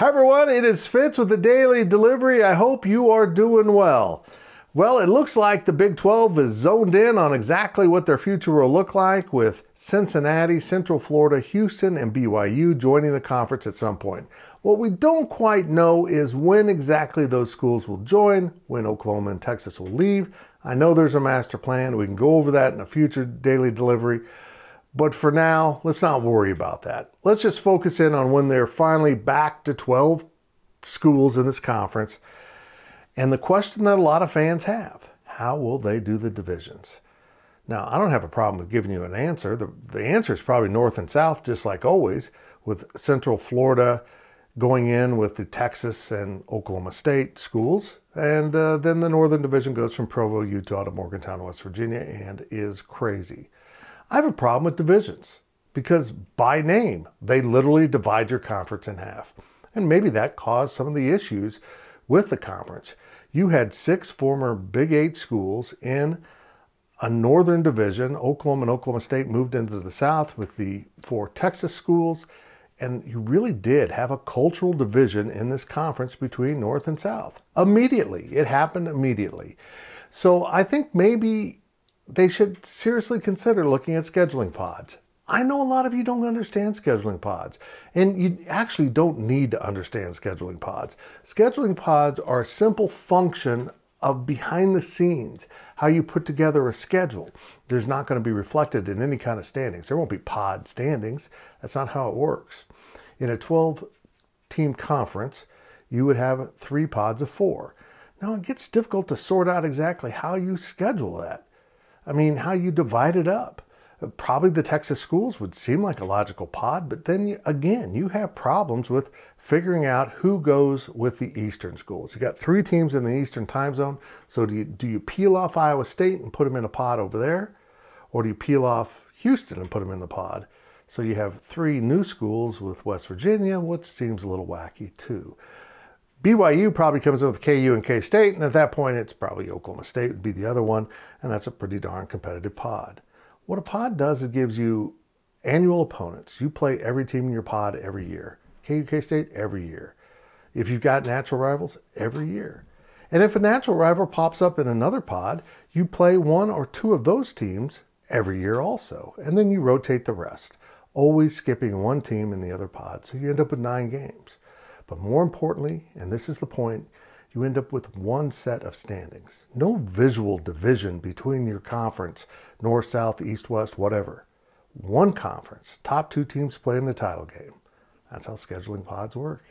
Hi everyone, it is Fitz with the Daily Delivery. I hope you are doing well. Well, it looks like the Big 12 is zoned in on exactly what their future will look like, with Cincinnati, Central Florida, Houston, and BYU joining the conference at some point. What we don't quite know is when exactly those schools will join, when Oklahoma and Texas will leave. I know there's a master plan. We can go over that in a future Daily Delivery. But for now, let's not worry about that. Let's just focus in on when they're finally back to 12 schools in this conference. And the question that a lot of fans have, how will they do the divisions? Now, I don't have a problem with giving you an answer. The answer is probably north and south, just like always, with Central Florida going in with the Texas and Oklahoma State schools. And then the Northern Division goes from Provo, Utah to Morgantown, West Virginia, and is crazy. I have a problem with divisions because by name, they literally divide your conference in half. And maybe that caused some of the issues with the conference. You had 6 former Big 8 schools in a northern division. Oklahoma and Oklahoma State moved into the south with the 4 Texas schools. And you really did have a cultural division in this conference between north and south. Immediately. It happened immediately. So I think maybe they should seriously consider looking at scheduling pods. I know a lot of you don't understand scheduling pods, and you actually don't need to understand scheduling pods. Scheduling pods are a simple function of behind the scenes, how you put together a schedule. There's not going to be reflected in any kind of standings. There won't be pod standings. That's not how it works. In a 12-team conference, you would have 3 pods of 4. Now, it gets difficult to sort out exactly how you schedule that. I mean, how you divide it up. Probably the Texas schools would seem like a logical pod, but then again, you have problems with figuring out who goes with the Eastern schools. You got 3 teams in the Eastern time zone. So do you peel off Iowa State and put them in a pod over there? Or do you peel off Houston and put them in the pod? So you have 3 new schools with West Virginia, which seems a little wacky too. BYU probably comes in with KU and K-State, and at that point, it's probably Oklahoma State would be the other one, and that's a pretty darn competitive pod. What a pod does, it gives you annual opponents. You play every team in your pod every year. KU, K-State, every year. If you've got natural rivals, every year. And if a natural rival pops up in another pod, you play 1 or 2 of those teams every year also, and then you rotate the rest, always skipping 1 team in the other pod, so you end up with 9 games. But more importantly, and this is the point, you end up with 1 set of standings. No visual division between your conference, north, south, east, west, whatever. 1 conference, top 2 teams play in the title game. That's how scheduling pods work.